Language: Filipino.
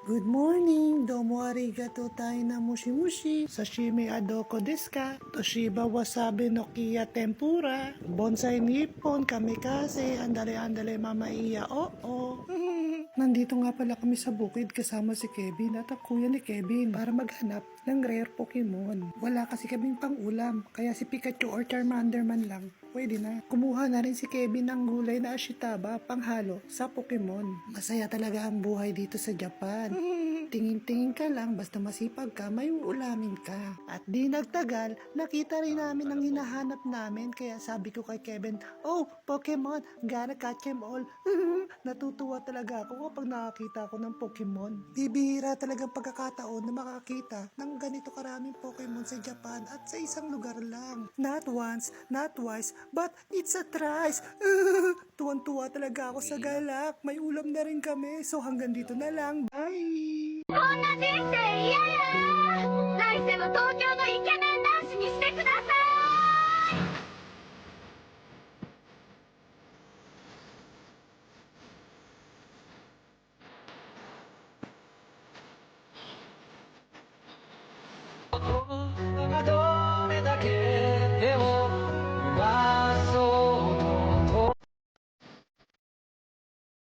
Good morning! Domo arigato tayo na mushi-mushi. Sashimi adoko desu ka? Toshiba wasabi no kiya tempura. Bonsai nippon kamikaze. Andale-andale mama iya. Oo. Nandito nga pala kami sa bukid kasama si Kevin at ang kuya ni Kevin para maghanap ng rare Pokemon. Wala kasi kaming pang-ulam, kaya si Pikachu or Charmander man lang, pwede na. Kumuha na rin si Kevin ng gulay na Ashitaba panghalo sa Pokemon. Masaya talaga ang buhay dito sa Japan. Tingin-tingin ka lang, basta masipag ka, may uulamin ka. At di nagtagal, nakita rin namin ang hinahanap namin, kaya sabi ko kay Kevin, "Oh, Pokemon, gotta catch them all." Natutuwa talaga ako kapag nakakita ako ng Pokemon. Bibihira talagang pagkakataon na makakita ng ganito karaming Pokemon sa Japan at sa isang lugar lang. Not once, not twice, but it's a thrice. Tuwan-tuwa talaga ako sa galak. May ulam na rin kami. So hanggang dito na lang. Bye! こんな人生嫌や来世は東京のイケメン男子にしてください 心がどれだけでも